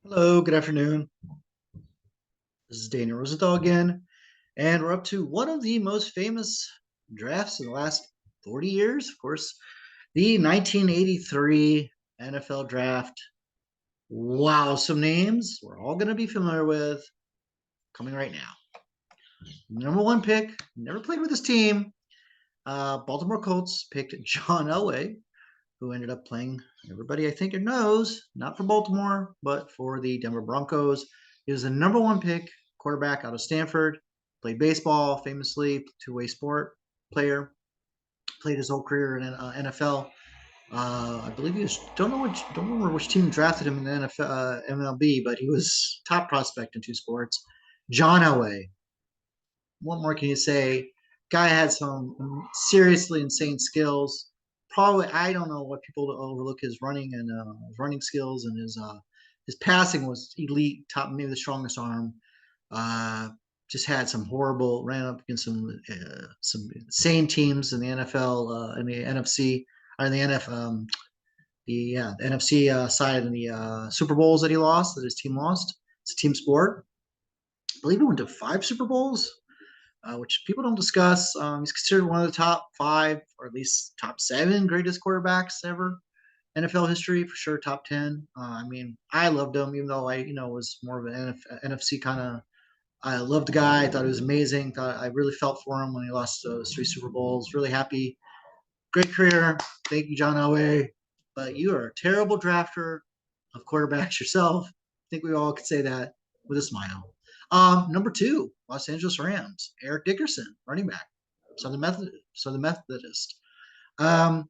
Hello, good afternoon. This is Daniel Rosenthal again, and we're up to one of the most famous drafts in the last 40 years. Of course, the 1983 NFL Draft. Wow, some names we're all going to be familiar with coming right now. Number one pick, never played with this team. Baltimore Colts picked John Elway, who ended up playing, everybody I think it knows, not for Baltimore, but for the Denver Broncos. He was the number one pick, quarterback out of Stanford, played baseball, famously, two-way sport player, played his whole career in NFL. I believe he was, don't remember which team drafted him in the NFL, MLB, but he was top prospect in two sports. John Elway. What more can you say? Guy had some seriously insane skills. Probably, I don't know what people overlook his running and his running skills, and his passing was elite, top, maybe the strongest arm. Uh, just had some horrible, ran up against some insane teams in the NFL, in the NFC, or in the the NFC side in the Super Bowls that he lost, that his team lost. It's a team sport. I believe he went to five Super Bowls, which people don't discuss. He's considered one of the top five, or at least top seven greatest quarterbacks ever. NFL history for sure, top 10. I mean, I loved him, even though I was more of an NFC kind of. I loved the guy. I thought he was amazing. Thought I really felt for him when he lost those three Super Bowls. Really happy. Great career. Thank you, John Elway. But you are a terrible drafter of quarterbacks yourself. I think we all could say that with a smile. Number two, Los Angeles Rams, Eric Dickerson, running back, Southern Methodist. Um,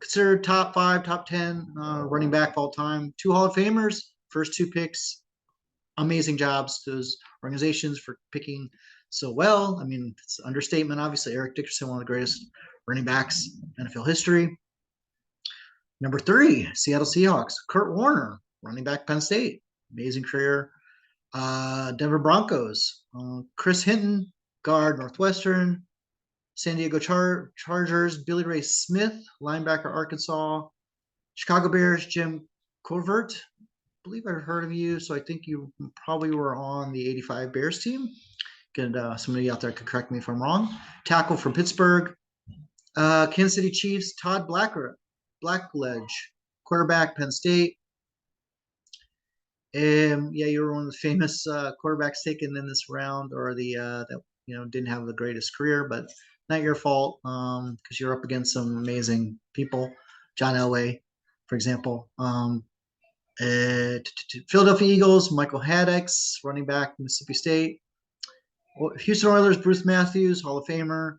Considered top five, top 10 running back of all time. Two Hall of Famers, first two picks. Amazing jobs to those organizations for picking so well. I mean, it's an understatement, obviously. Eric Dickerson, one of the greatest running backs in NFL history. Number three, Seattle Seahawks, Kurt Warner, running back, Penn State. Amazing career. Denver Broncos, Chris Hinton, guard, Northwestern. San Diego Chargers, Billy Ray Smith, linebacker, Arkansas. Chicago Bears, Jim Covert. I believe I've heard of you, so I think you probably were on the 85 Bears team. Somebody out there could correct me if I'm wrong. Tackle from Pittsburgh. Kansas City Chiefs, Todd Blackledge, quarterback, Penn State. Yeah, you were one of the famous quarterbacks taken in this round, or the that didn't have the greatest career, but not your fault because you're up against some amazing people. John Elway, for example. Philadelphia Eagles, Michael Haddix, running back, Mississippi State. Houston Oilers, Bruce Matthews, Hall of Famer.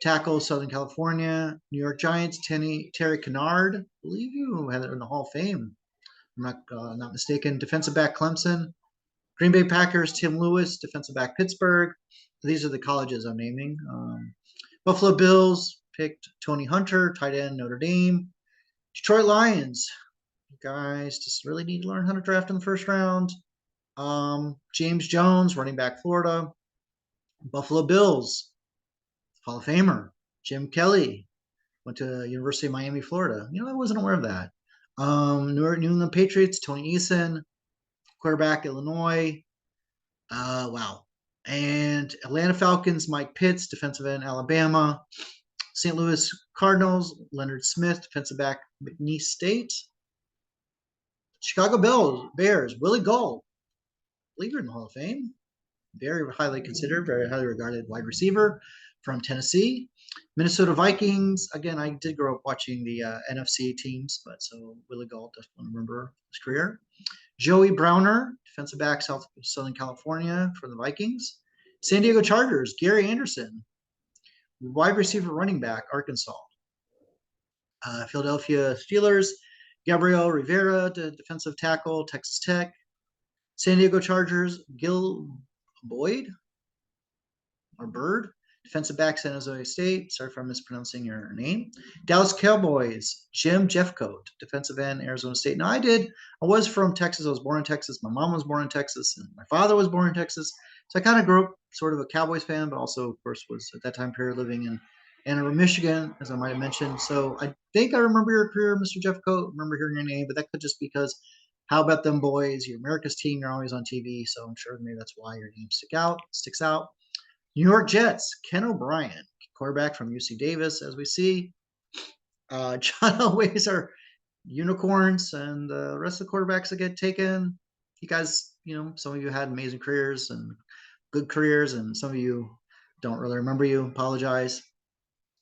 Tackle, Southern California. New York Giants, Terry Kennard. I believe you had it in the Hall of Fame. I'm not mistaken. Defensive back, Clemson. Green Bay Packers, Tim Lewis. Defensive back, Pittsburgh. These are the colleges I'm naming. Buffalo Bills picked Tony Hunter, tight end, Notre Dame. Detroit Lions. You guys just really need to learn how to draft in the first round. James Jones, running back, Florida. Buffalo Bills, Hall of Famer. Jim Kelly went to University of Miami, Florida. I wasn't aware of that. New England Patriots, Tony Eason, quarterback, Illinois. Wow. And Atlanta Falcons, Mike Pitts, defensive end, Alabama. St. Louis Cardinals, Leonard Smith, defensive back, McNeese State. Chicago Bears, Willie Gall, believer in the Hall of Fame. Very highly considered, very highly regarded wide receiver from Tennessee. Minnesota Vikings. Again, I did grow up watching the NFC teams, but so Willie Gall, definitely remember his career. Joey Browner, defensive back, Southern California for the Vikings. San Diego Chargers, Gary Anderson, wide receiver, running back, Arkansas. Philadelphia Steelers, Gabriel Rivera, defensive tackle, Texas Tech. San Diego Chargers, Gil Boyd or Bird, defensive back, San Jose State. Sorry if I'm mispronouncing your name. Dallas Cowboys, Jim Jeffcoat, defensive end, Arizona State. Now, I was from Texas. I was born in Texas. My mom was born in Texas, and my father was born in Texas. So I kind of grew up sort of a Cowboys fan, but also, of course, was at that time period living in Ann Arbor, Michigan, as I might have mentioned. So I think I remember your career, Mr. Jeffcoat. I remember hearing your name, but that could just be because How About Them Boys? Your America's Team. You're always on TV, so I'm sure maybe that's why your name sticks out. New York Jets. Ken O'Brien, quarterback from UC Davis, as we see. John Elway's are unicorns, and the rest of the quarterbacks that get taken. You guys, some of you had amazing careers and good careers, and some of you don't really remember you. Apologize.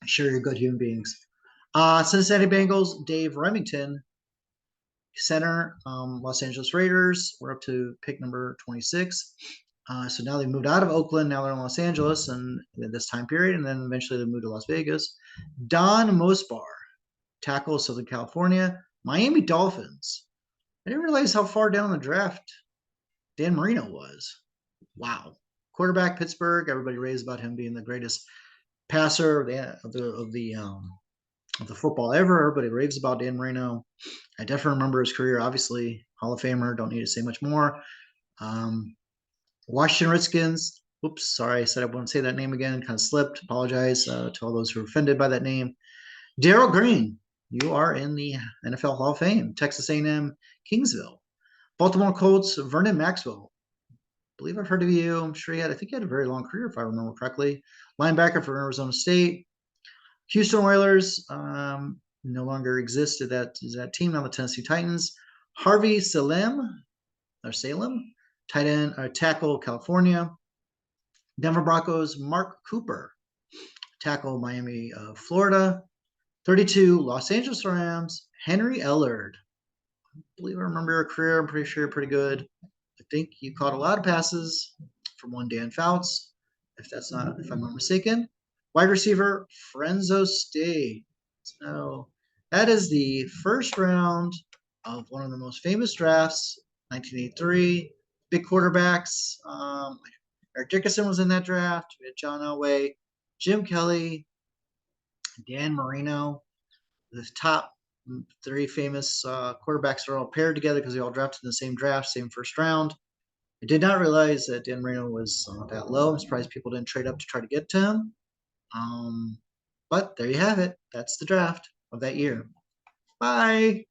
I'm sure you're good human beings. Cincinnati Bengals, Dave Remington, center, Los Angeles Raiders. We're up to pick number 26. So now they moved out of Oakland. Now they're in Los Angeles, and in this time period, and then eventually they moved to Las Vegas. Don Mosbar, tackle, Southern California. Miami Dolphins. I didn't realize how far down the draft Dan Marino was. Wow. Quarterback, Pittsburgh. Everybody raves about him being the greatest passer of the football ever. Everybody raves about Dan Marino. I definitely remember his career. Obviously, Hall of Famer. Don't need to say much more. Washington Redskins. Oops, sorry. I said I wouldn't say that name again. Kind of slipped. Apologize to all those who are offended by that name. Darrell Green. You are in the NFL Hall of Fame. Texas A&M, Kingsville. Baltimore Colts, Vernon Maxwell. I believe I've heard of you. I'm sure I think he had a very long career, if I remember correctly. Linebacker for Arizona State. Houston Oilers no longer exist at that team, now the Tennessee Titans. Harvey Salem, tight end, tackle, California. Denver Broncos, Mark Cooper, tackle, Miami, Florida. 32, Los Angeles Rams, Henry Ellard. I believe I remember your career. I'm pretty sure you're pretty good. I think you caught a lot of passes from one Dan Fouts, if I'm not mistaken. Wide receiver, Frenzo State. So that is the first round of one of the most famous drafts, 1983. Big quarterbacks. Eric Dickerson was in that draft. We had John Elway, Jim Kelly, Dan Marino. The top three famous quarterbacks are all paired together because they all drafted in the same draft, same first round. I did not realize that Dan Marino was that low. I'm surprised people didn't trade up to try to get to him. But there you have it. That's the draft of that year. Bye.